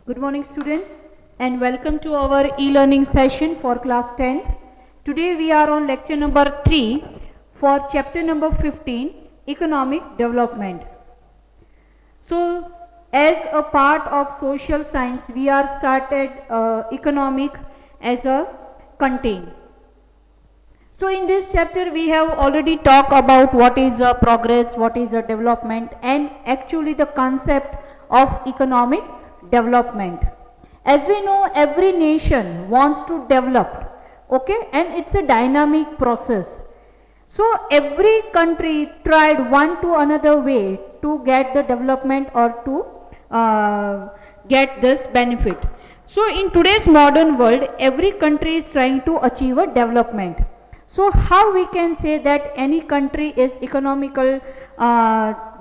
Good morning students and welcome to our e-learning session for class 10th. Today we are on lecture number 3 for chapter number 15, Economic Development. So as a part of social science we are started economic as a content. So in this chapter we have already talked about what is a progress, what is a development, and actually the concept of economic development. As we know, every nation wants to develop, okay, and it's a dynamic process. So every country tried one to another way to get the development or to get this benefit. So in today's modern world, every country is trying to achieve a development. So how we can say that any country is economical,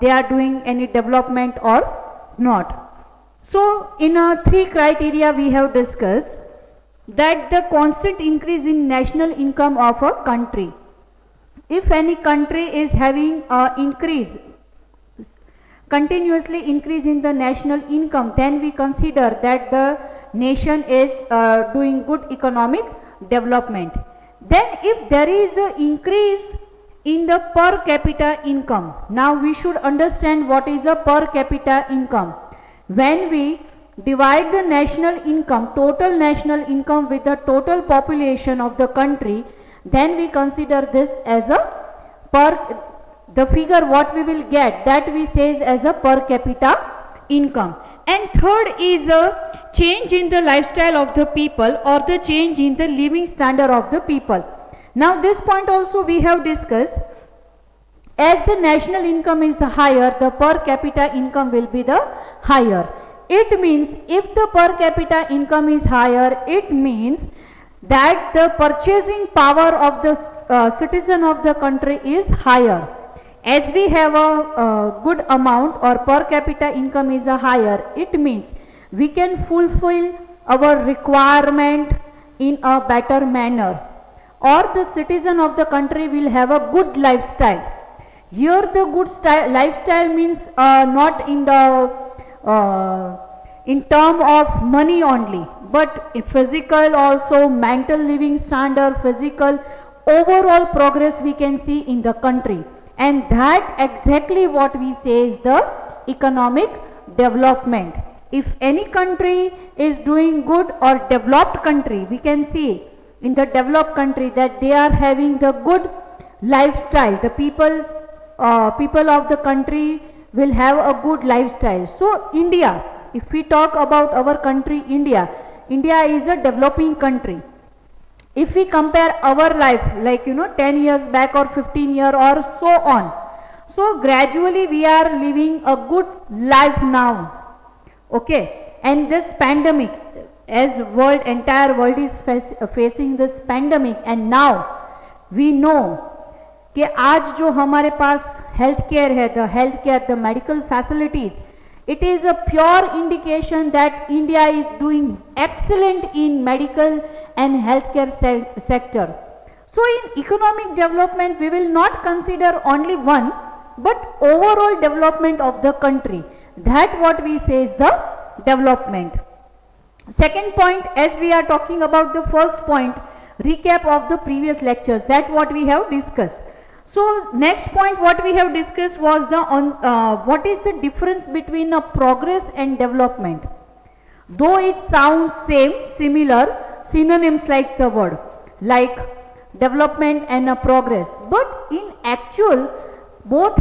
they are doing any development or not? So in 3 criteria we have discussed that the constant increase in national income of a country. If any country is having continuously increase in the national income, then we consider that the nation is doing good economic development. Then if there is an increase in the per capita income, now we should understand what is a per capita income. When we divide the national income, total national income with the total population of the country, then we consider this as a the figure what we will get, that we say as a per capita income. And third is a change in the lifestyle of the people or the change in the living standard of the people. Now this point also we have discussed. As the national income is the higher, the per capita income will be the higher. It means if the per capita income is higher, it means that the purchasing power of the citizen of the country is higher. As we have a good amount or per capita income is a higher, it means we can fulfill our requirement in a better manner, or the citizen of the country will have a good lifestyle. Here the good lifestyle means not in the in term of money only, but physical also, mental living standard, physical overall progress we can see in the country, and that exactly what we say is the economic development. If any country is doing good or developed country, we can see in the developed country that they are having the good lifestyle, the people of the country will have a good lifestyle. So India, if we talk about our country India is a developing country. If we compare our life, like 10 years back or 15 years or so on, so gradually we are living a good life now, okay. And this pandemic, as entire world is facing this pandemic, and now we know कि आज जो हमारे पास health care है, the medical facilities, it is a pure indication that India is doing excellent in medical and healthcare sector. So in economic development we will not consider only one, but overall development of the country. That what we say is the development. Second point, as we are talking about the first point, recap of the previous lectures, that what we have discussed. So next point what we have discussed was the what is the difference between a progress and development. Though it sounds similar, synonyms like the word like development and a progress, but in actual both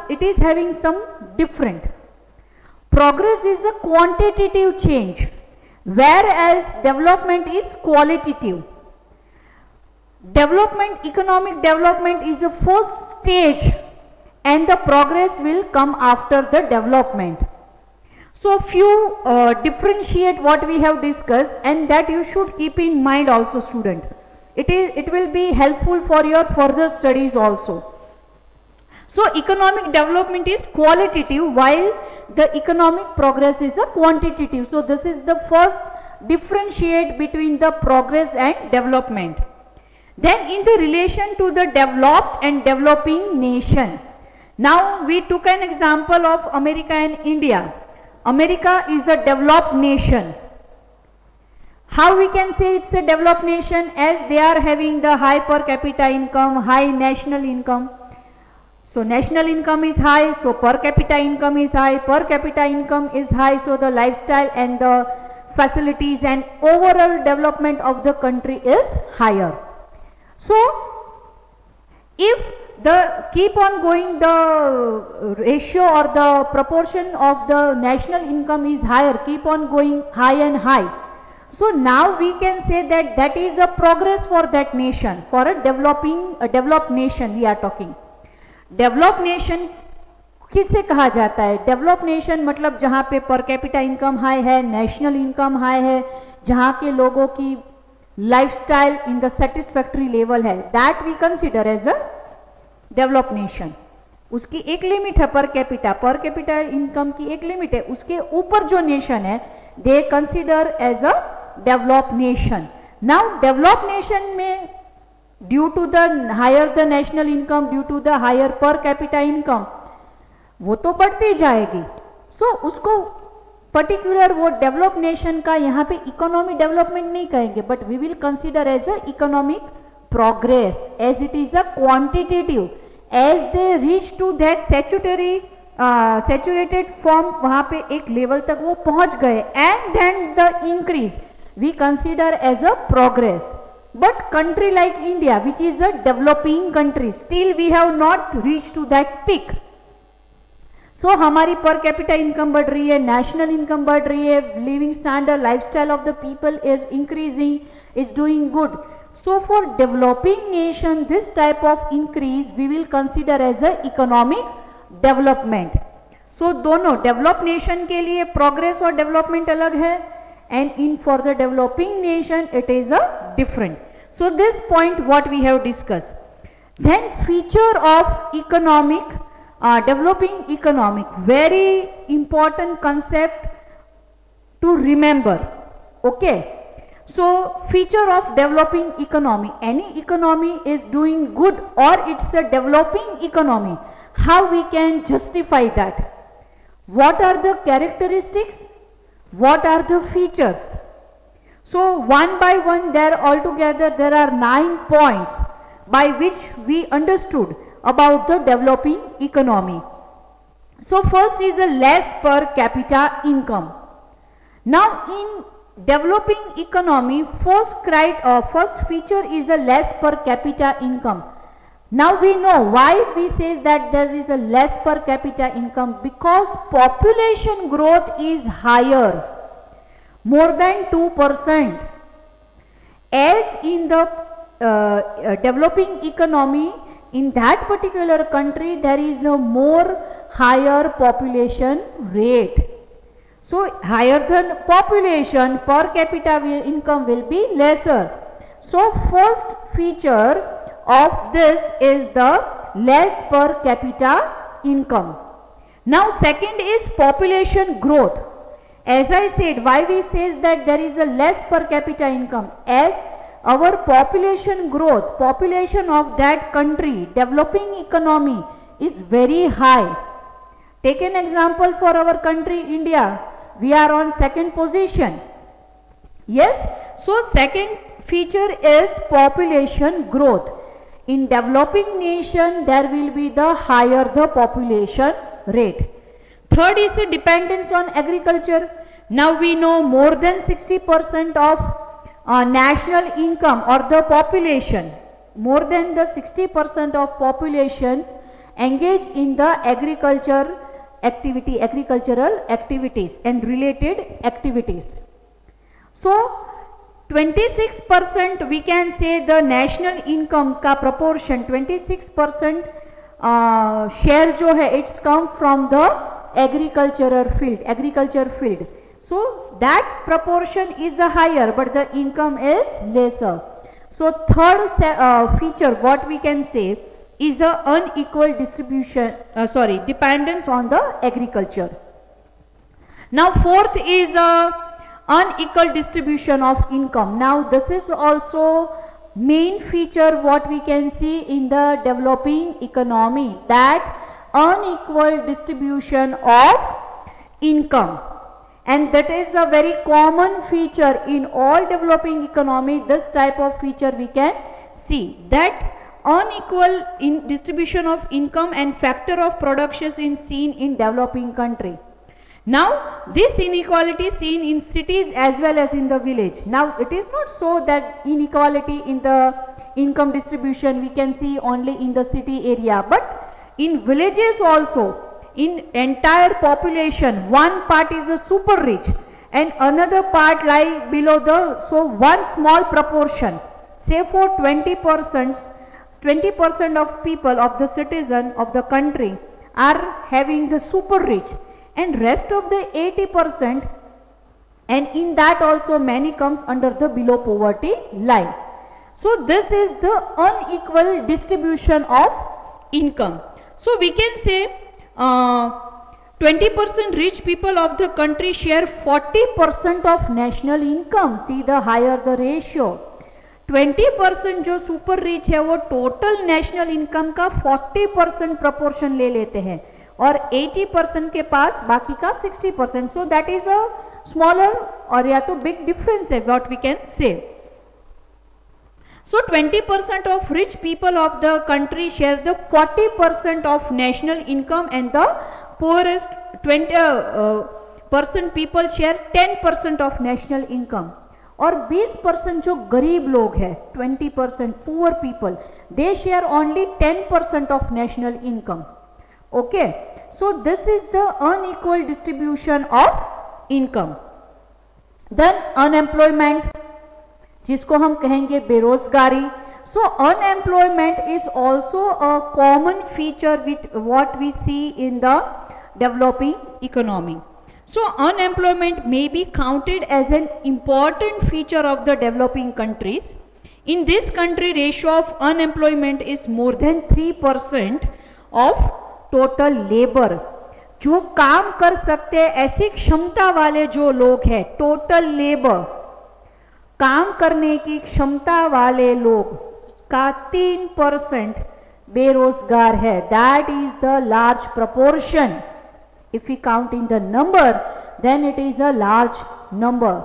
it is having some different. Progress is a quantitative change, whereas development is qualitative. Economic development is the first stage and the progress will come after the development. So few differentiate what we have discussed, and that you should keep in mind also, student. It will be helpful for your further studies also. So economic development is qualitative while the economic progress is a quantitative. So this is the first differentiate between the progress and development. Then in the relation to the developed and developing nation, now we took an example of America and India. America is a developed nation. How we can say it's a developed nation? As they are having the high per capita income, high national income. So national income is high, so per capita income is high. Per capita income is high, so the lifestyle and the facilities and overall development of the country is higher. So if the keep on going, the ratio or the proportion of the national income is higher, keep on going high and high. So now we can say that that is a progress for that nation, for a developed nation we are talking. Develop nation किसे कहा जाता है? Develop nation मतलब जहाँ पे per capita income high है, national income high है, जहाँ के लोगों की lifestyle in the satisfactory level है, that we consider as a develop nation. उसकी एक लिमिट है पर कैपिटा इनकम की एक लिमिट है, उसके ऊपर जो नेशन है they consider as a develop nation. Now develop nation में due to the higher the national income, due to the higher per capita income, वो तो बढ़ती जाएगी. सो उसको पर्टिकुलर वो डेवलप नेशन का यहाँ पे इकोनॉमी डेवलपमेंट नहीं कहेंगे, but we will consider as a economic progress, as it is a quantitative. As they reach to that saturated form, वहाँ पे एक लेवल तक वो पहुँच गए, and then the increase we consider as a progress. But country like India, which is a developing country, still we have not reached to that peak. So हमारी per capita income बढ़ रही है, national income बढ़ रही है, living standard, lifestyle of the people is increasing, is doing good. So for developing nation, this type of increase we will consider as a economic development. So दोनों developed nation के लिए progress और development अलग है, and in for the developing nation it is a different. So this point what we have discussed. Then feature of economic developing economic, very important concept to remember. Okay, so feature of developing economy, any economy is doing good or it's a developing economy, how we can justify that? What are the characteristics? What are the features? So one by one there altogether there are 9 points by which we understood about the developing economy. So first is a less per capita income. Now in developing economy, first feature is a less per capita income. Now we know why we say that there is a less per capita income, because population growth is higher, more than 2%. As in the developing economy, in that particular country there is a more higher population rate. So higher than population, per capita income will be lesser. So first feature of this is the less per capita income. Now second is population growth. As I said, why we says that there is a less per capita income? As our population growth, population of that country, developing economy is very high. Take an example for our country India, we are on second position. Yes, so second feature is population growth. In developing nation there will be the higher the population rate. Third is a dependence on agriculture. Now we know more than 60% of national income or the population, more than the 60% of populations engage in the agricultural activities and related activities. So 26% we can say the national income का proportion 26% share जो है it's come from the agriculture field. So that proportion is higher but the income is lesser. So third feature what we can say is a unequal distribution, dependence on the agriculture. Now fourth is unequal distribution of income. Now this is also main feature what we can see in the developing economy, that unequal distribution of income. and that is a very common feature in all developing economy. This type of feature we can see, that unequal distribution of income and factor of production is seen in developing country. Now this inequality is seen in cities as well as in the village. Now it is not so that inequality in the income distribution we can see only in the city area, but in villages also, in entire population, one part is a super rich and another part lie below the, so one small proportion, say for 20% of people, of the citizen of the country are having the super rich, and rest of the 80%, and in that also many comes under the below poverty line. So this is the unequal distribution of income. So we can say 20% rich people of the country share 40% of national income. See, the higher the ratio, 20% जो super rich है वो total national income का 40% proportion ले लेते हैं, और 80% के पास बाकी का 60%. So that is a smaller और या तो बिग डिफरेंस है, what we can say. So 20% of rich people of the country share the 40% of national income, and the poorest 20% people share 10% of national income. और 20% जो गरीब लोग हैं, 20% poor people, they share only 10% of national income. Okay, so this is the unequal distribution of income. Then unemployment, जिसको हम कहेंगे बेरोजगारी. So unemployment is also a common feature with what we see in the developing economy. So unemployment may be counted as an important feature of the developing countries. In this country ratio of unemployment is more than 3% of total labour. जो काम कर सकते हैं, ऐसी क्षमता वाले जो लोग हैं, टोटल लेबर, काम करने की क्षमता वाले लोग का 3% बेरोजगार है. That is the large proportion. If you count in the number then it is a large number.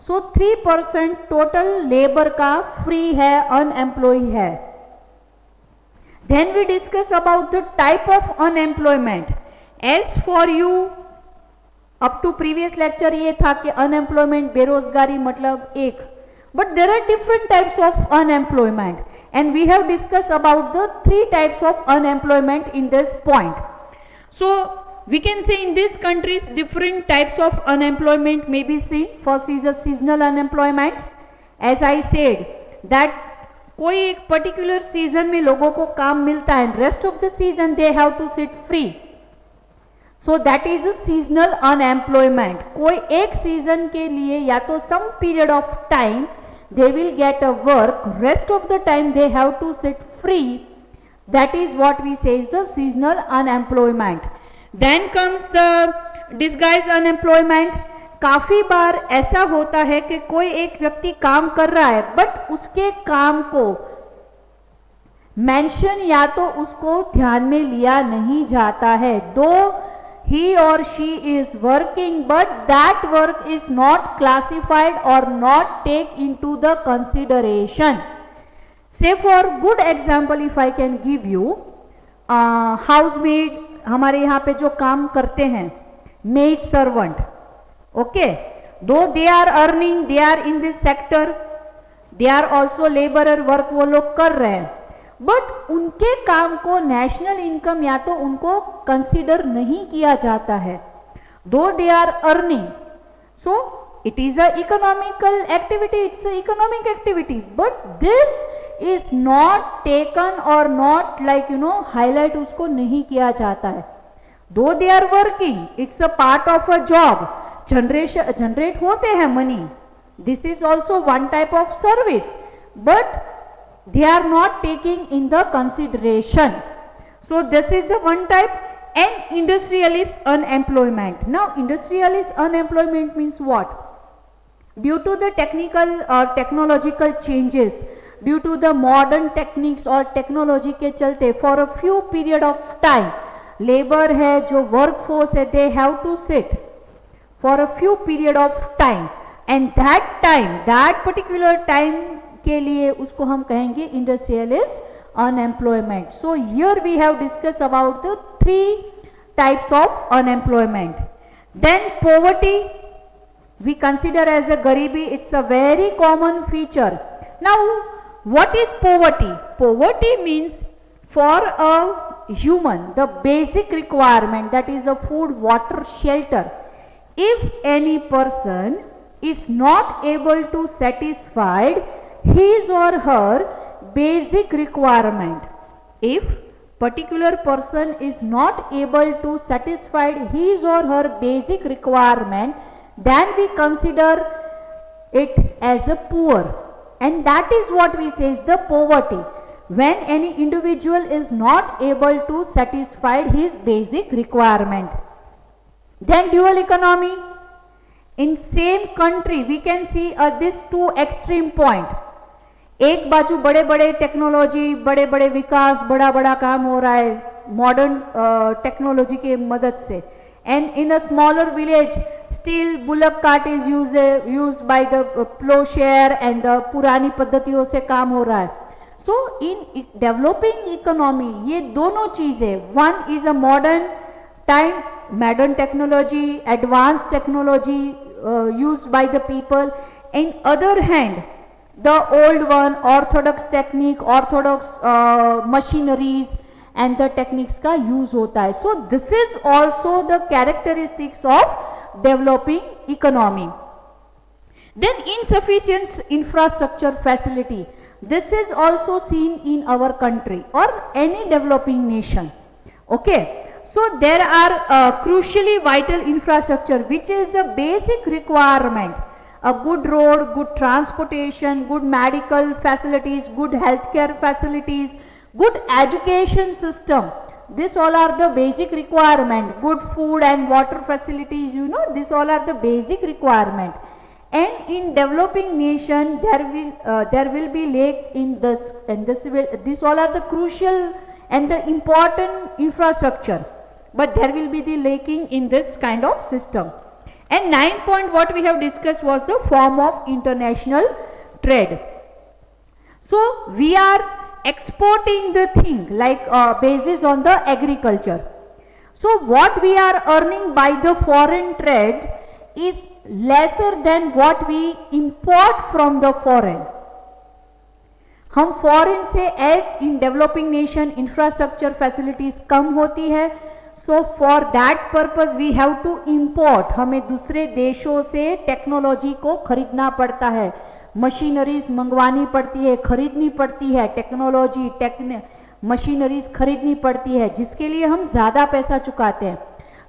So 3% total labour का फ्री है, अनएम्प्लॉय है. Then we discuss about the type of unemployment. As for you up to previous lecture ये था कि unemployment, बेरोजगारी मतलब एक, but there are different types of unemployment, and we have discuss about the 3 types of unemployment in this point. So we can say in this countries different types of unemployment may be seen. First is a seasonal unemployment. As I said that कोई एक particular season में लोगों को काम मिलता है, rest of the season they have to sit free. So that is a seasonal unemployment. कोई एक सीजन के लिए या तो some period of time they will get a work, rest of the time they have to sit free. That is what we say is the seasonal unemployment. Then comes the disguised unemployment. काफी बार ऐसा होता है कि कोई एक व्यक्ति काम कर रहा है, बट उसके काम को मेंशन या तो उसको ध्यान में लिया नहीं जाता है. दो he or she is working, but that work is not classified or not take into the consideration. Say for good example if I can give you, housemaid, हमारे यहाँ पे जो काम करते हैं, maid servant, okay, though they are earning, they are in this sector, they are also laborer work वो लोग कर रहे हैं, बट उनके काम को नेशनल इनकम या तो उनको कंसीडर नहीं किया जाता है. Though they are earning, so it is a economical activity, it's a economic activity, but this is not taken और नॉट लाइक हाईलाइट उसको नहीं किया जाता है. Though they are working, it's a part of a job, generate होते हैं money, this is also one type of service, but they are not taking in the consideration. So this is the one type. And industrialist unemployment. Now industrialist unemployment means what? Due to the technological changes, due to the modern techniques और technology के चलते for a few period of time, labor है जो workforce है, they have to sit for a few period of time, and that time, that particular time के लिए उसको हम कहेंगे industrialist unemployment. So here we have discussed about the 3 types of unemployment. Then poverty we consider as a garibi. It's a very common feature. Now what is poverty? Poverty means for a human the basic requirement, that is a food, water, shelter. If any person is not able to satisfy his or her basic requirement, if particular person is not able to satisfy his or her basic requirement, then we consider it as a poor, and that is what we say is the poverty, when any individual is not able to satisfy his basic requirement. Then dual economy. In same country we can see this 2 extreme point. एक बाजू बड़े बड़े technology, बड़े बड़े विकास, बड़ा बड़ा काम हो रहा है मॉडर्न टेक्नोलॉजी के मदद से, and in a smaller village still bullock cart is used by the ploughshare and पुरानी पद्धतियों से काम हो रहा है. सो इन डेवलपिंग इकोनॉमी ये दोनों चीजें, one is a modern time, modern technology, advanced technology used by the people. In other hand, the old one, orthodox technique, orthodox machineries and the techniques का use होता है. So this is also the characteristics of developing economy. Then insufficient infrastructure facility. This is also seen in our country or any developing nation. Okay. So there are crucially vital infrastructure which is a basic requirement. A good road, good transportation, good medical facilities, good healthcare facilities, good education system. This all are the basic requirement. Good food and water facilities, you know, this all are the basic requirement. And in developing nation there will be lack in this, and this all are the crucial and the important infrastructure, but there will be the lacking in this kind of system. And 9 point what we have discussed was the form of international trade. So we are exporting the thing like basis on the agriculture. So what we are earning by the foreign trade is lesser than what we import from the foreign. हम foreign से as in developing nation infrastructure facilities कम होती है, so for that purpose we have to import, हमें दूसरे देशों से technology को खरीदना पड़ता है, मशीनरीज मंगवानी पड़ती है, खरीदनी पड़ती है, टेक्नोलॉजी मशीनरीज खरीदनी पड़ती है, जिसके लिए हम ज़्यादा पैसा चुकाते हैं.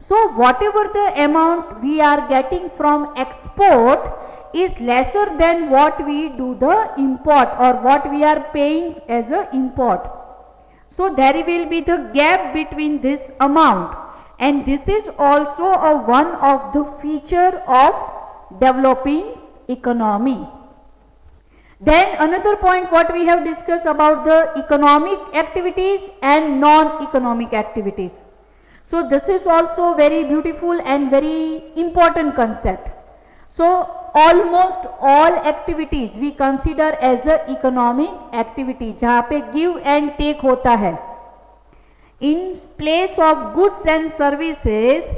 So whatever the amount we are getting from export is lesser than what we do the import or what we are paying as a import. So there will be the gap between this amount, and this is also a one of the feature of developing economy. Then another point what we have discussed about the economic activities and non-economic activities. So this is also very beautiful and very important concept. So almost all activities we consider as a economic activity, जहाँ पे give and take होता है. In place of goods and services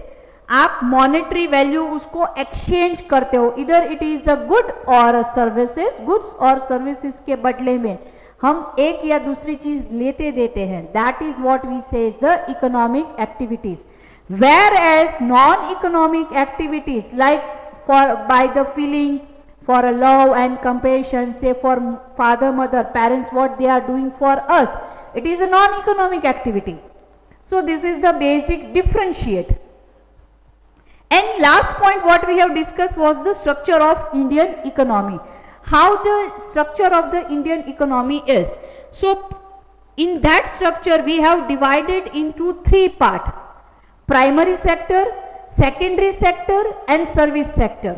आप monetary value उसको exchange करते हो, either it is a good or a services, goods और services के बदले में हम एक या दूसरी चीज लेते देते हैं. That is what we say is the economic activities. Whereas non-economic activities like for by the feeling for a love and compassion, say for father, mother, parents, what they are doing for us, it is a non-economic activity. So this is the basic differentiate. And last point what we have discussed was the structure of Indian economy, how the structure of the Indian economy is. So in that structure we have divided into 3 parts: primary sector, secondary sector and service sector.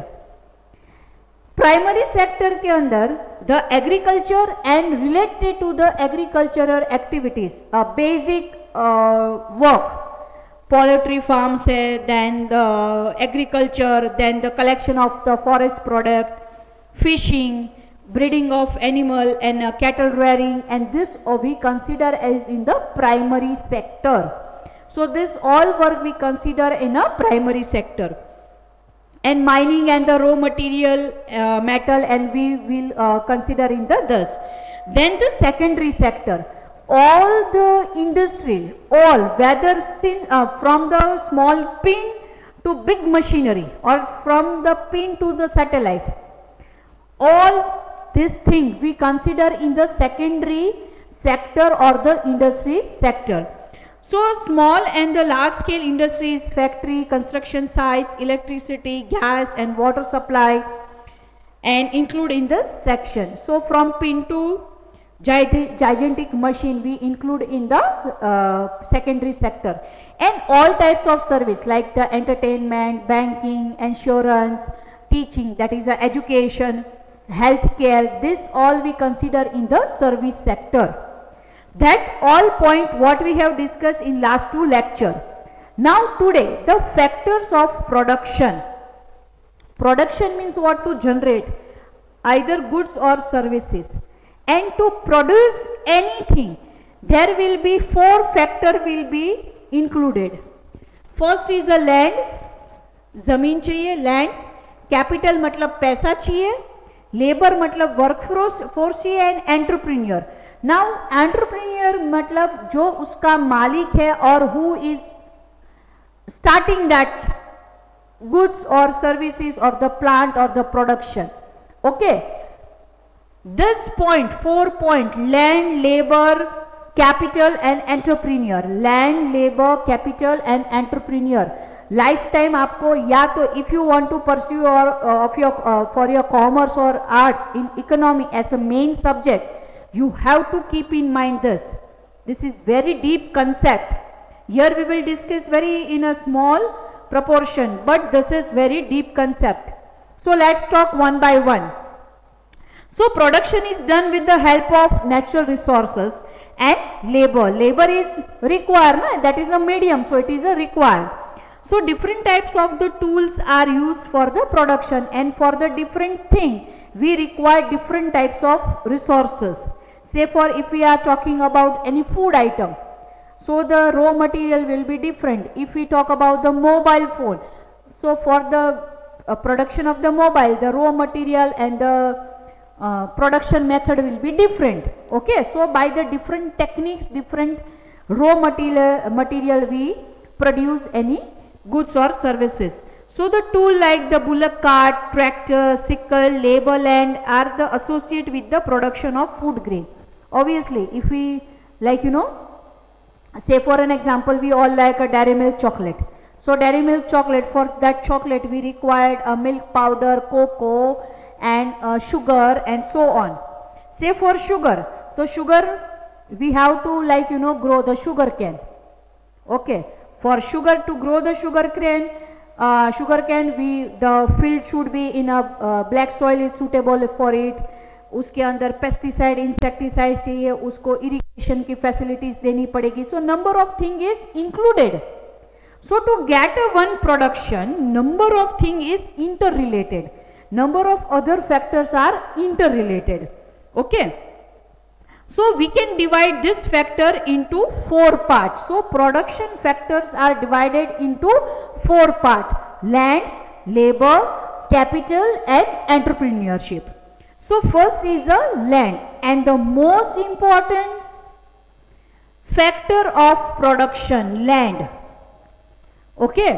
Primary sector के अंदर the agriculture and related to the agricultural activities, basic work, poultry farms है, then the agriculture, then the collection of the forest product, fishing, breeding of animal and cattle rearing, and this we consider as in the primary sector. So this all work we consider in a primary sector. And mining and the raw material metal, and we will consider in the this. Then the secondary sector, all the industry, all whether from the small pin to big machinery or from the pin to the satellite, all this thing we consider in the secondary sector or the industry sector. So small and the large scale industries, factory, construction sites, electricity, gas and water supply, and include in the section. So from pin to gigantic machine we include in the secondary sector. And all types of service like the entertainment, banking, insurance, teaching, that is the education, healthcare, this all we consider in the service sector. That all point what we have discussed in last two lecture. Now today the factors of production. Production means what? To generate either goods or services, and to produce anything there will be four factor will be included. First is the land, जमीन चाहिए, land. Capital मतलब पैसा चाहिए, labor मतलब workforce चाहिए, and entrepreneur. Now entrepreneur मतलब जो उसका मालिक है और who is starting that goods or services or the plant or the production. Okay, this point, 4 point, land, labor, capital and entrepreneur. Land, labor, capital and entrepreneur. Lifetime आपको या तो if you want to pursue or for your commerce or arts in economy as a main subject, you have to keep in mind this. This is very deep concept. Here we will discuss very in a small proportion, but this is very deep concept. So let's talk one by one. So production is done with the help of natural resources and labor. Labor is required, na? That is a medium, so it is a required. So different types of the tools are used for the production, and for the different thing we require different types of resources. Say for if we are talking about any food item, so the raw material will be different. If we talk about the mobile phone, so for the production of the mobile, the raw material and the production method will be different. Okay, so by the different techniques, different raw material we produce any goods or services. So the tool like the bullock cart, tractor, sickle, labor land are the associated with the production of food grain. Obviously, if we like say for an example, we all like a Dairy Milk chocolate. So Dairy Milk chocolate, for that chocolate we required a milk powder, cocoa and sugar and so on. Say for sugar, so sugar we have to grow the sugar cane. Okay, for sugar to grow the sugar cane, the field should be in a black soil is suitable for it. उसके अंदर pesticide, insecticide चाहिए, उसको irrigation की facilities देनी पड़ेगी. So number of thing is included. So to get a one production, number of thing is interrelated. Number of other factors are interrelated. Okay, so we can divide this factor into 4 parts. So production factors are divided into 4 parts: land, labor, capital and entrepreneurship. So first is the land, and the most important factor of production, land. Okay,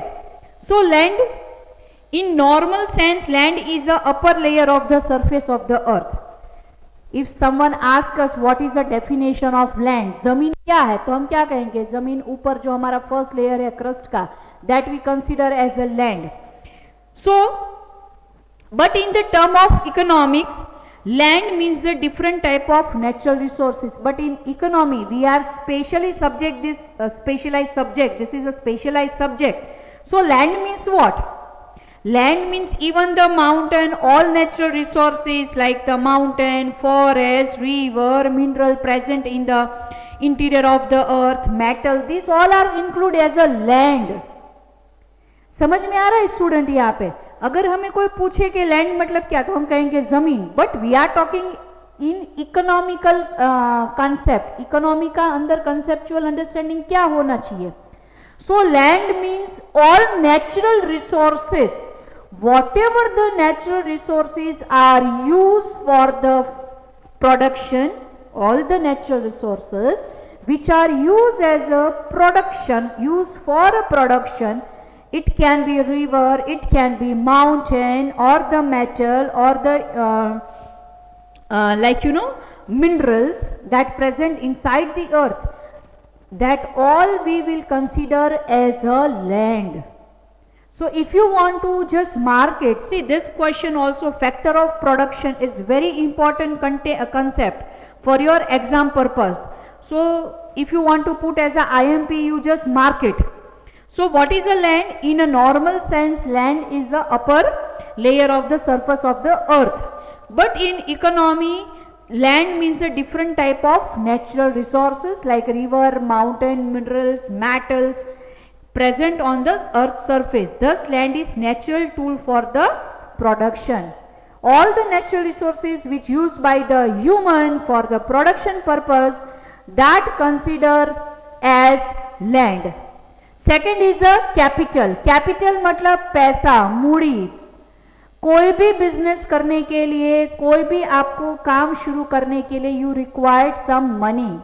so land, in normal sense, land is the upper layer of the surface of the earth. If someone asks us what is the definition of land, जमीन क्या है, तो हम क्या कहेंगे? जमीन ऊपर जो हमारा फर्स्ट लेयर है क्रस्ट का, that we consider as a land. So, but in the term of economics, land means the different type of natural resources. But in economy, we are specially subject this specialized subject. This is a specialized subject. So land means what? Land means even the mountain, all natural resources like the mountain, forest, river, mineral present in the interior of the earth, metal, these all are included as a land. समझ में आ रहा है student? यहाँ पे अगर हमें कोई पूछे कि लैंड मतलब क्या, तो हम कहेंगे जमीन, but we are talking in economical concept. Economy का अंदर कंसेप्चुअल अंडरस्टैंडिंग क्या होना चाहिए? So land means all natural resources, whatever the natural resources are used for the production, all the natural resources which are used as a production, used for a production, it can be river, it can be mountain, or the metal, or the like you know minerals that present inside the earth, that all we will consider as a land. So if you want to just mark it, see this question also, factor of production is very important concept for your exam purpose. So if you want to put as a IMP, you just mark it. So what is a land? In a normal sense, land is the upper layer of the surface of the earth. But in economy, land means a different type of natural resources like river, mountain, minerals, metals present on the earth's surface. Thus land is natural tool for the production. All the natural resources which used by the human for the production purpose, that consider as land. Second is a capital. Capital मतलब पैसा, मूड़ी. कोई भी business करने के लिए, कोई भी आपको काम शुरू करने के लिए, you required some money.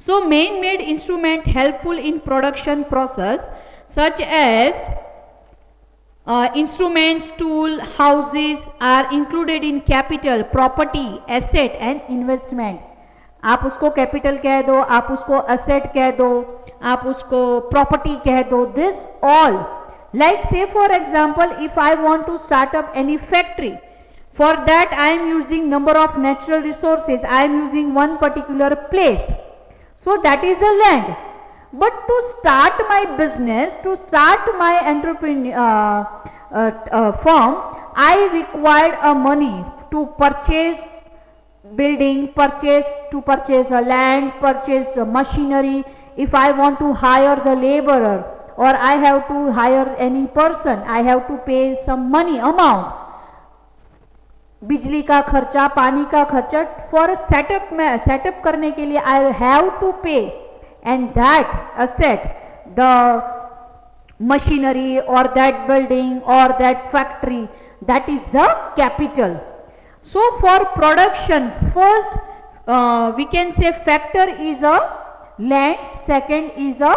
So man-made instrument helpful in production process such as instruments, tool, houses are included in capital, property, asset and investment. आप उसको कैपिटल कह दो, आप उसको asset कह दो, आप उसको property कह दो. This all, like say for example, if I want to start up any factory, for that I am using number of natural resources, I am using one particular place. So that is a land. But to start my business, to start my entrepreneur firm, I required a money to purchase building, to purchase a land, purchase the machinery. If I want to hire the laborer, or I have to hire any person, I have to pay some money amount. बिजली का खर्चा, पानी का खर्चा, for setup में setup करने के लिए I have to pay, and that asset, the machinery और दैट बिल्डिंग और that factory, that is the capital. So for production, first we can say factor is a land, second is a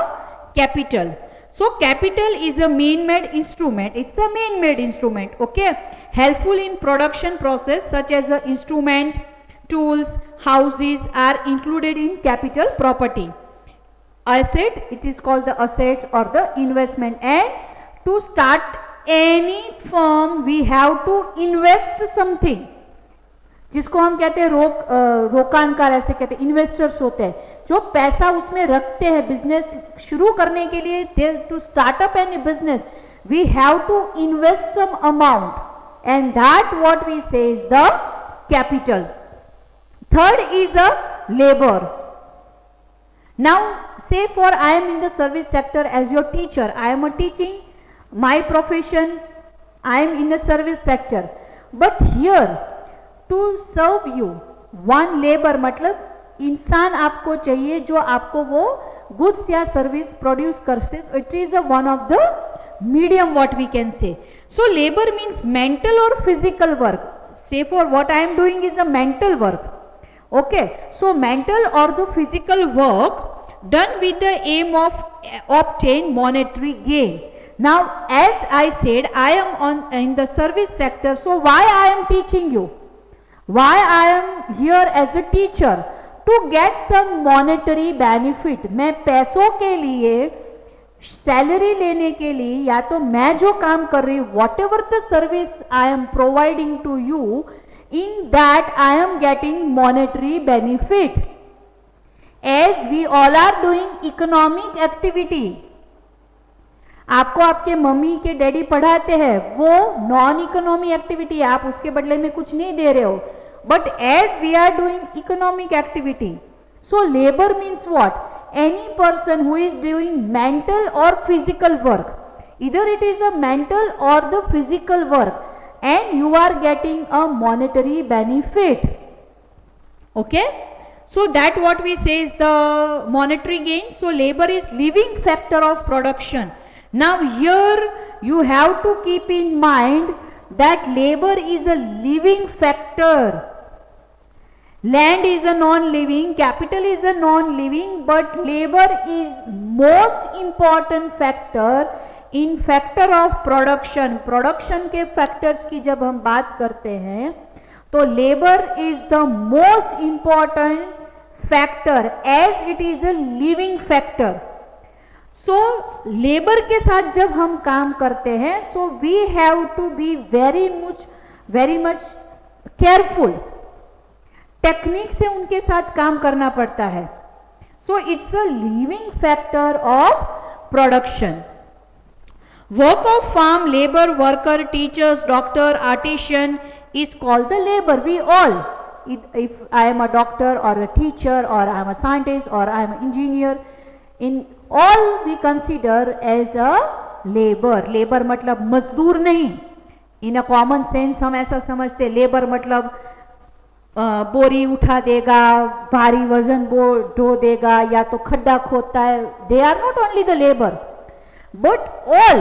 capital. So capital is a man-made instrument. It's a man-made instrument, okay, helpful in production process such as a instrument, tools, houses are included in capital property. Asset, it is called the assets or the investment. And to start any firm, we have to invest something, जिसको हम कहते हैं रोकाणकार, ऐसे कहते हैं, investors होते हैं जो पैसा उसमें रखते हैं बिजनेस शुरू करने के लिए. To startup any business we have to invest some amount, and that what we say is the capital. Third is a labour. Now say for I am in the service sector as your teacher, I am a teaching my profession, I am in the service sector, but here to serve you one labour, मतलब इंसान आपको चाहिए जो आपको वो goods या service produce कर सके. It is a one of the medium what we can say. So labour means mental और physical work. Say for what I am doing is a mental work, okay. So mental और the physical work done with the aim of obtain monetary gain. Now as I said, I am in the service sector, so why I am teaching you, why I am here as a teacher? To get some monetary benefit. मैं पैसों के लिए, salary लेने के लिए, या तो मैं जो काम कर रही हूँ, whatever the service I am providing to you, in that I am getting monetary benefit. As we all are doing economic activity. आपको आपके मम्मी के डैडी पढ़ाते हैं, वो नॉन इकोनॉमिक एक्टिविटी है, आप उसके बदले में कुछ नहीं दे रहे हो. But as we are doing economic activity, So labor means what? Any person who is doing mental or physical work, either it is a mental or the physical work, and you are getting a monetary benefit. Okay, so that what we say is the monetary gain. So labor is living factor of production. Now here you have to keep in mind that labor is a living factor. Land is a non-living, capital is a non-living, but labor is most important factor in factor of production. Production के factors की जब हम बात करते हैं तो labor is the most important factor as it is a living factor. So labor के साथ जब हम काम करते हैं, so we have to be very much careful. Technique से उनके साथ काम करना पड़ता है. So it's a living factor of production. Work of farm, labour, worker, teachers, doctor, artisan is called the labor. We all, if I am a doctor or a teacher or I am a scientist or I am an engineer, in all we consider as a labor. Labor मतलब मजदूर नहीं. In a common sense हम ऐसा समझते labor मतलब बोरी उठा देगा, भारी वजन ढो देगा, या तो खड्डा खोदता है. They are not only the labor, but all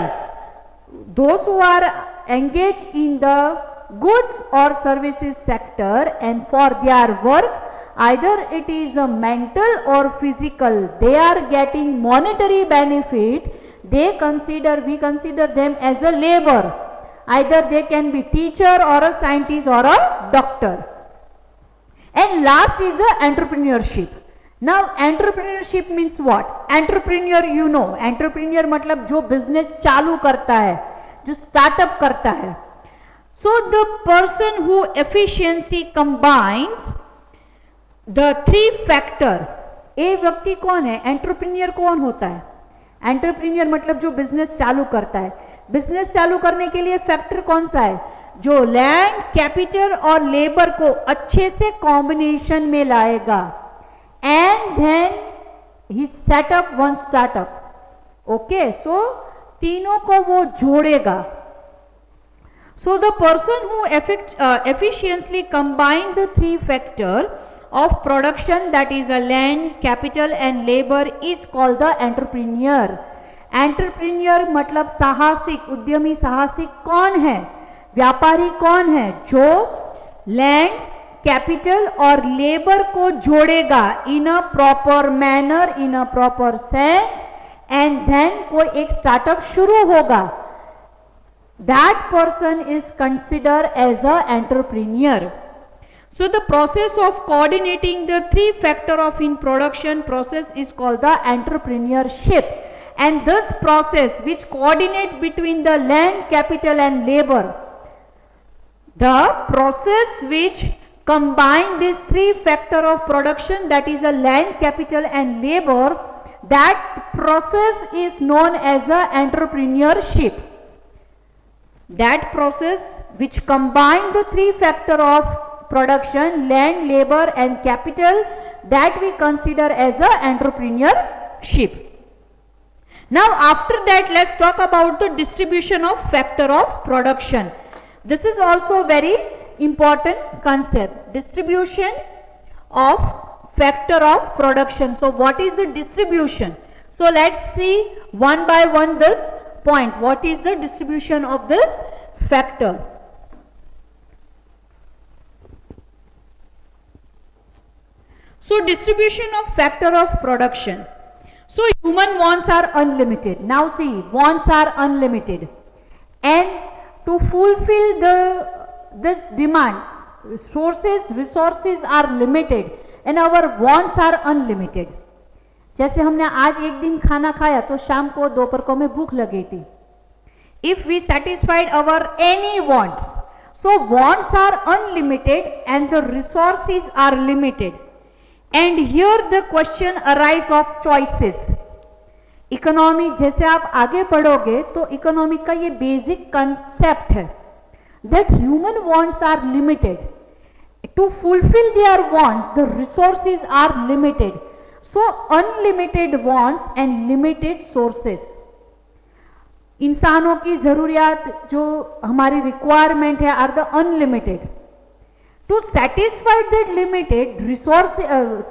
those who are engaged in the goods or services sector, and for their work, either it is a mental or physical, they are getting monetary benefit. We consider them as a labor. Either they can be teacher or a scientist or a doctor. And last is the entrepreneurship. Now entrepreneurship means what? Entrepreneur, you know, entrepreneur मतलब जो business चालू करता है, जो startup करता है. So the person who efficiently combines the three factor. ये व्यक्ति कौन है? एंटरप्रेन्योर कौन होता है? एंटरप्रेन्योर मतलब जो बिजनेस चालू करता है. बिजनेस चालू करने के लिए फैक्टर कौन सा है? जो लैंड, कैपिटल और लेबर को अच्छे से कॉम्बिनेशन में लाएगा, and then he set up one startup. Okay, so तीनों को वो जोड़ेगा. So the person who efficiently combine the three factor of production, that is a land, capital and labor, is called the entrepreneur. Entrepreneur मतलब साहसिक, उद्यमी. साहसिक कौन है? व्यापारी कौन है? जो लैंड, कैपिटल और लेबर को जोड़ेगा in a proper manner, in a proper sense, and then कोई एक स्टार्टअप शुरू होगा. That person is consider as a entrepreneur. So the process of coordinating the three factor of in production process is called the entrepreneurship. And this process which coordinate between the land, capital and labor, the process which combine these three factor of production, that is a land, capital and labor, that process is known as a entrepreneurship. That process which combine the three factor of production, land, labor and capital, that we consider as a entrepreneurship. Now after that, let's talk about the distribution of factor of production. This is also very important concept, distribution of factor of production. So what is the distribution? So let's see one by one this point. What is the distribution of this factor? So distribution of factor of production. So human wants are unlimited. Now see, wants are unlimited, and to fulfill this demand, resources are limited, and our wants are unlimited. जैसे हमने आज एक दिन खाना खाया तो शाम को दोपहर को में भूख लगी थी. If we satisfied our any wants, so wants are unlimited and the resources are limited. And here the question arise of choices. Economy, जैसे आप आगे पढ़ोगे तो इकोनॉमी का ये बेसिक कंसेप्ट है that human wants are limited. to fulfill their wants, the resources are limited. So unlimited wants and limited sources. इंसानों की ज़रूरियात जो हमारी रिक्वायरमेंट है are the unlimited. To satisfy that limited resource,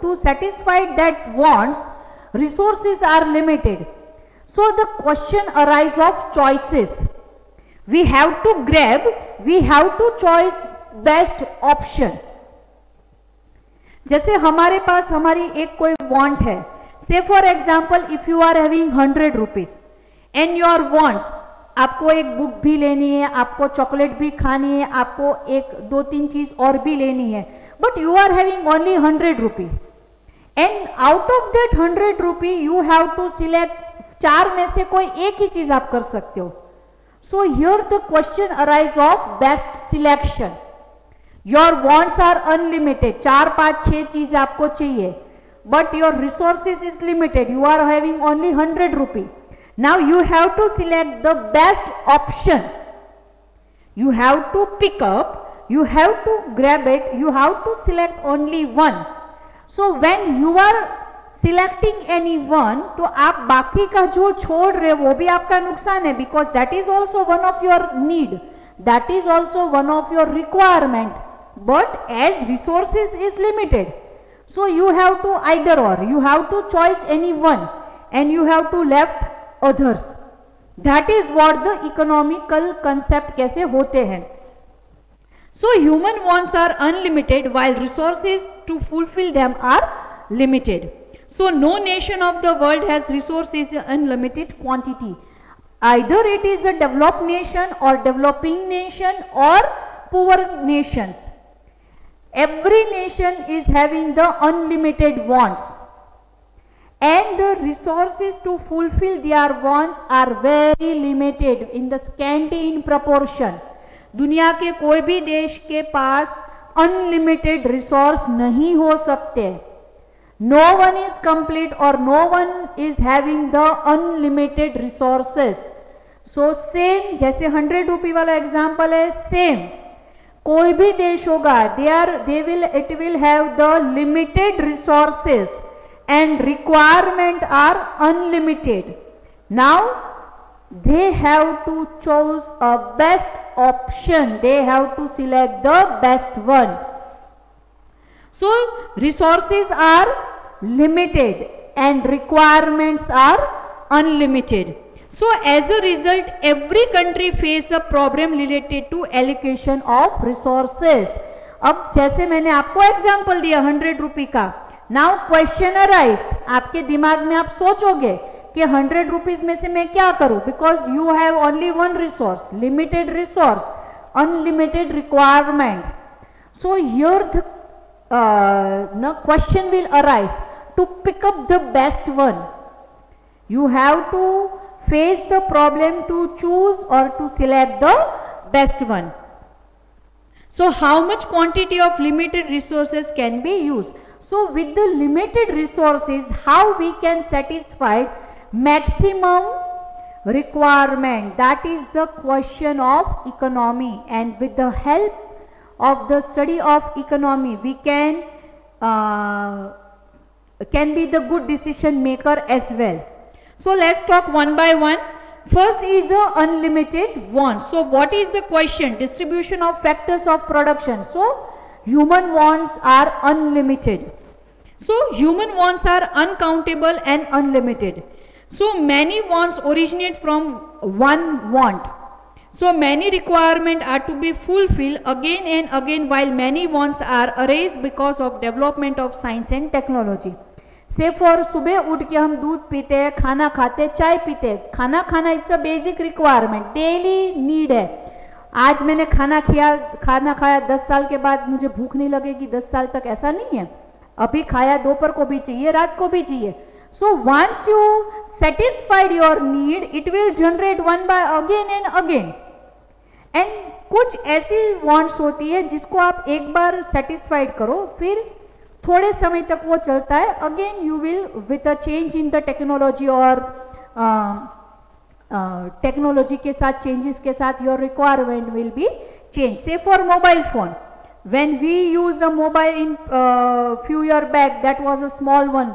to satisfy that wants, resources are limited. So the question arises of choices. We have to grab, we have to choose best option. जैसे हमारे पास हमारी एक कोई want है. Say for example, if you are having 100 rupees and your wants, आपको एक book भी लेनी है, आपको चॉकलेट भी खानी है, आपको एक दो तीन चीज और भी लेनी है, but you are having only 100 rupee and out of that 100 rupee you have to select, चार में से कोई एक ही चीज आप कर सकते हो. So here the question arise of best selection. Your wants are unlimited, 4 5 6 चीज आपको चाहिए, but your resources is limited, you are having only 100 rupee. Now you have to select the best option. You have to pick up, you have to grab it, you have to select only one. So when you are selecting any one, तो आप बाकी का जो छोड़ रहे वो भी आपका नुकसान है, because that is also one of your need, that is also one of your requirement, but as resources is limited, so you have to either or, you have to choose any one and you have to left others. That is what the economical concept कैसे होते हैं. So human wants are unlimited while resources to fulfill them are limited. So no nation of the world has resources in unlimited quantity. Either it is a developed nation or developing nation or poor nations. Every nation is having the unlimited wants. And the resources to fulfill their wants are very limited in the scanty in proportion. दुनिया के कोई भी देश के पास unlimited resource नहीं हो सकते. No one is complete or no one is having the unlimited resources. So same जैसे 100 रुपी वाला एग्जाम्पल है, same कोई भी देश होगा, it will have the limited resources and requirement are unlimited. Now they have to choose a best option, they have to select the best one. So resources are limited and requirements are unlimited. So as a result every country face a problem related to allocation of resources. अब जैसे मैंने आपको example दिया 100 रुपी का, now question arise, आपके दिमाग में आप सोचोगे कि 100 रुपीज में से मैं क्या करूं, because you have only one resource, limited resource, unlimited requirement. So here the question will arise to pick up the best one. You have to face the problem to choose और to select the best one. So how much quantity of limited resources can be used? So with the limited resources, how we can satisfy maximum requirement? That is the question of economy, and with the help of the study of economy, we can be the good decision maker as well. So let's talk one by one. First is the unlimited wants. So what is the question? Distribution of factors of production. So human wants are unlimited. So human wants are uncountable and unlimited. So many wants originate from one want. So many requirements are to be fulfilled again and again, while many wants are arised because of development of science and technology. से for सुबह उठ के हम दूध पीते हैं, खाना खाते, चाय पीते. खाना खाना is a basic requirement, daily need है. आज मैंने खाना खाया 10 साल के बाद मुझे भूख नहीं लगेगी 10 साल तक, ऐसा नहीं है. अभी खाया, दोपहर को भी चाहिए, रात को भी चाहिए. So once you satisfied your need, it will generate one by again and again. And कुछ ऐसी वांट्स होती है जिसको आप एक बार सेटिस्फाइड करो, फिर थोड़े समय तक वो चलता है. Again you will with a change in the technology और टेक्नोलॉजी के साथ, चेंजेस के साथ your requirement will be change. Say for mobile phone, When we use a mobile in few year back, that was a small one,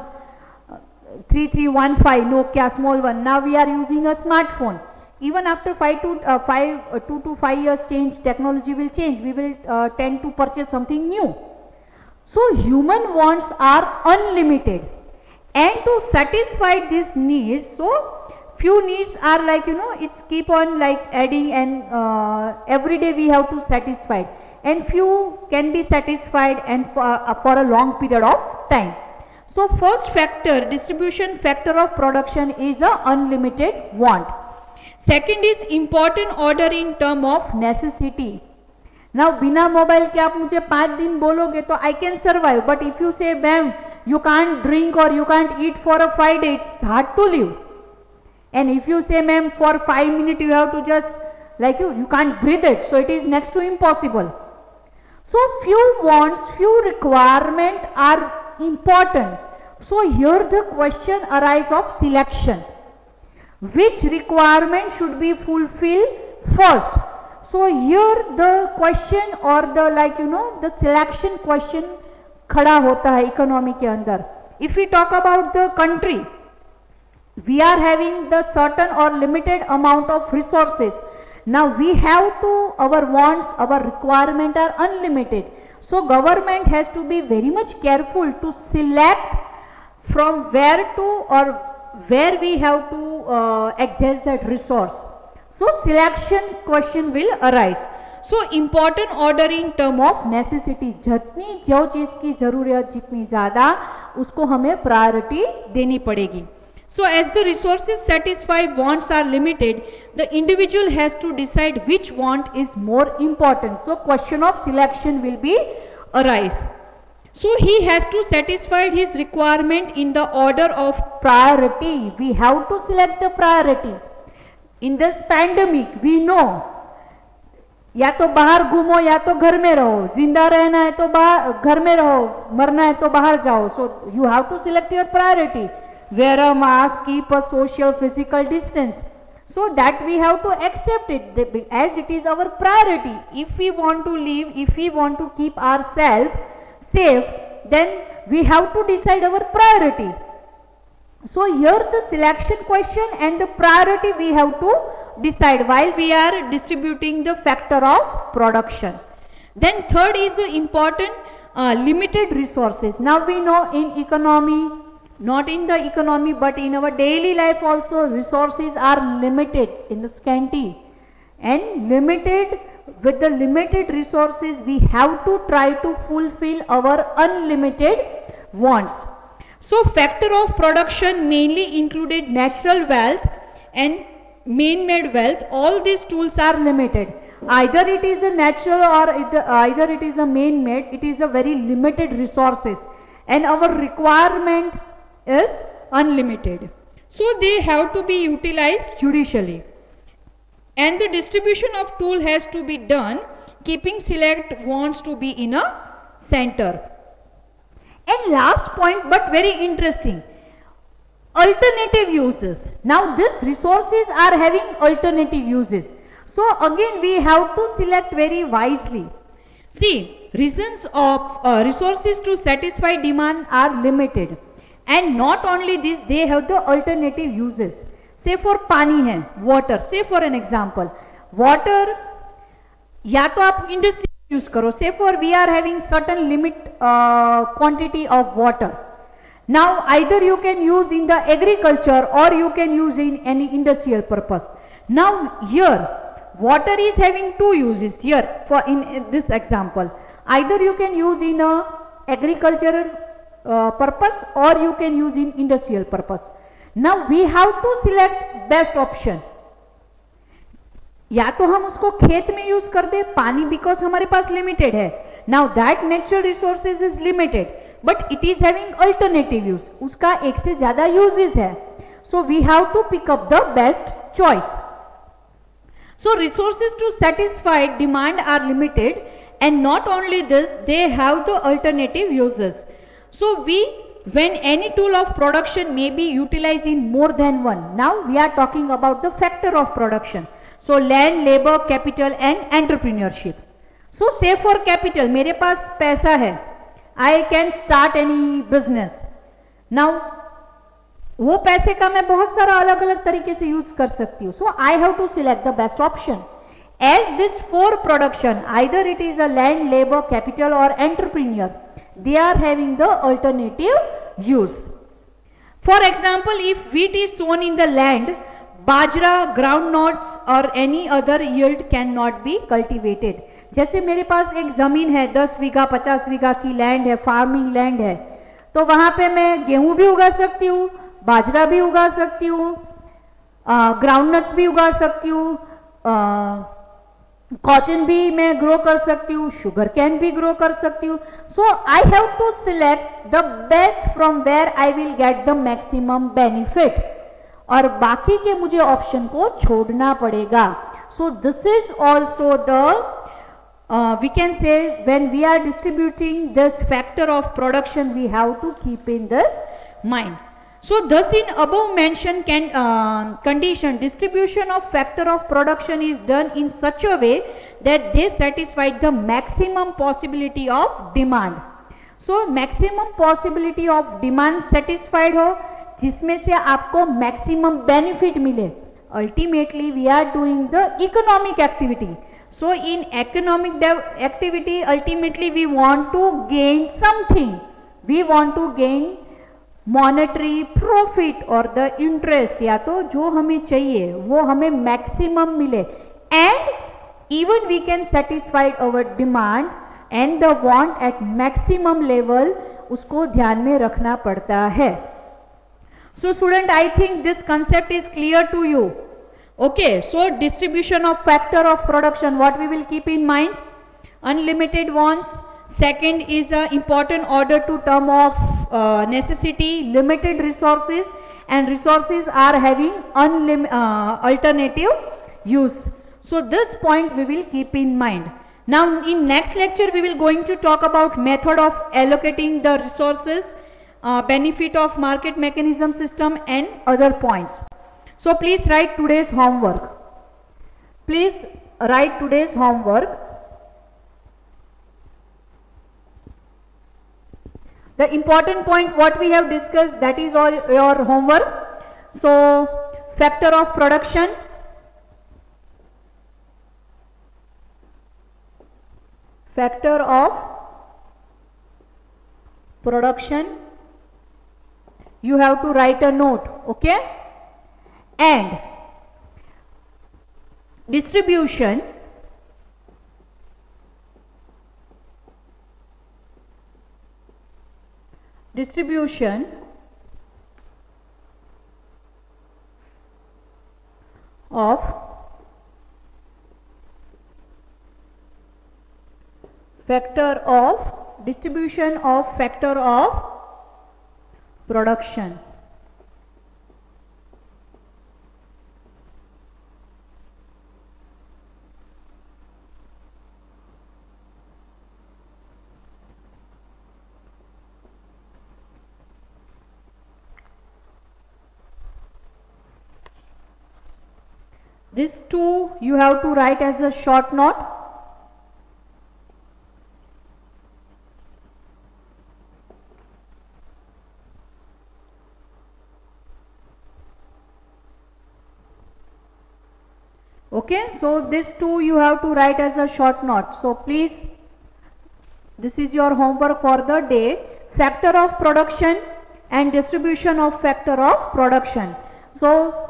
3315 Nokia, small one. Now we are using a smartphone. Even after 2 to 5 years change, technology will change. We will tend to purchase something new. So human wants are unlimited, and to satisfy these needs, so few needs are like, you know, it's keep on like adding, and every day we have to satisfy, and few can be satisfied and for a long period of time. So first factor, distribution factor of production, is a unlimited want. Second is important order in term of necessity. Now बिना mobile के आप मुझे 5 दिन बोलोगे तो I can survive, but if you say ma'am you can't drink or you can't eat for a 5 days, it's hard to live. And if you say ma'am for 5 minutes you have to just like you can't breathe it, so it is next to impossible. So few wants, few requirement are important. So here the question arises of selection. Which requirement should be fulfilled first? So here the question or the like, you know, the selection question खड़ा होता है economy के अंदर. If we talk about the country, we are having the certain or limited amount of resources. Now we have to, our wants, our requirement are unlimited. So government has to be very much careful to select from where to or where we have to adjust that resource. So selection question will arise. So important order in term of necessity. जितनी जो चीज की जरूरत जितनी ज्यादा, उसको हमें priority देनी पड़ेगी. So as the resources satisfied wants are limited, the individual has to decide which want is more important. So question of selection will be arise. So he has to satisfy his requirement in the order of priority. We have to select the priority. In this pandemic, we know, या तो बाहर घूमो या तो घर में रहो, जिंदा रहना है तो बाहर घर में रहो, मरना है तो बाहर जाओ. So you have to select your priority. Wear a mask, keep a social physical distance. So that we have to accept it as it is our priority. If we want to live, if we want to keep ourselves safe, then we have to decide our priority. So here the selection question and the priority we have to decide while we are distributing the factor of production. Then third is important limited resources. Now we know in economy, not in the economy but in our daily life also, resources are limited in the scanty, and limited. With the limited resources we have to try to fulfill our unlimited wants. So factor of production mainly included natural wealth and man-made wealth. All these tools are limited. Either it is a natural or either it is a man-made. It is a very limited resources, and our requirement is unlimited. So they have to be utilized judicially. And the distribution of tool has to be done keeping select wants to be in a center. And last point, but very interesting, alternative uses. Now these resources are having alternative uses. So again we have to select very wisely. See, reasons of resources to satisfy demand are limited, and not only this, they have the alternative uses. Say for पानी है, water. Say for an example, water या तो आप industry use करो. Say for we are having certain limit quantity of water. Now either you can use in the agriculture or you can use in any industrial purpose. Now here water is having two uses here for in this example. Either you can use in a agricultural purpose or you can use in industrial purpose. Now we have to select best option. या तो हम उसको खेत में use कर दे पानी, because हमारे पास लिमिटेड है. Now that natural resources is limited but it is having alternative use, उसका एक से ज्यादा यूजेस है. So we have to pick up the best choice. So resources to satisfy demand are limited, and not only this, they have the alternative uses. So when any tool of production may be utilized in more than one. Now we are talking about the factor of production. So land, labor, capital and entrepreneurship. So save for capital, मेरे पास पैसा है, I can start any business. Now वो पैसे का मैं बहुत सारा अलग अलग तरीके से यूज कर सकती हूँ। So I have to select the best option as this for production either it is a land, labour, capital और entrepreneur, they are having the alternative use. For example, if wheat is sown in the land, bajra, groundnuts or any other yield cannot be cultivated. जैसे मेरे पास एक जमीन है 10 बीघा 50 बीघा की land है, farming land है, तो वहां पे मैं गेहूं भी उगा सकती हूँ, बाजरा भी उगा सकती हूँ, ग्राउंडनट्स भी उगा सकती हूँ, कॉटन भी मैं ग्रो कर सकती हूँ, शुगर कैन भी ग्रो कर सकती हूँ। So I have to select the best from where I will get the maximum benefit, और बाकी के मुझे ऑप्शन को छोड़ना पड़ेगा। So this is also the we can say when we are distributing this factor of production, we have to keep in this mind. So thus in above mentioned condition, distribution of factor of production is done in such a way that they satisfy the maximum possibility of demand. So maximum possibility of demand satisfied हो, जिसमें से आपको maximum benefit मिले. Ultimately we are doing the economic activity. So in economic activity, ultimately we want to gain something. We want to gain monetary profit or the interest, या तो जो हमें चाहिए वो हमें maximum मिले, and even we can satisfy our demand and the want at maximum level, उसको ध्यान में रखना पड़ता है. So student, I think this concept is clear to you. Okay, so distribution of factor of production, what we will keep in mind? Unlimited wants. Second is a important order to term of necessity, limited resources, and resources are having alternative use. So this point we will keep in mind. Now in next lecture we will going to talk about method of allocating the resources, benefit of market mechanism system and other points. So please write today's homework. Please write today's homework. The important point what we have discussed, that is all your homework. So factor of production, factor of production, you have to write a note, okay? And distribution of factor of production. This two you have to write as a short note. Okay, so this two you have to write as a short note. So please, this is your homework for the day. Factor of production and distribution of factor of production. So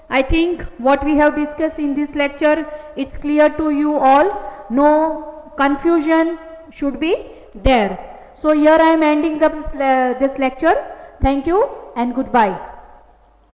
I think what we have discussed in this lecture is clear to you all. No confusion should be there. So here I am ending this lecture. Thank you and goodbye.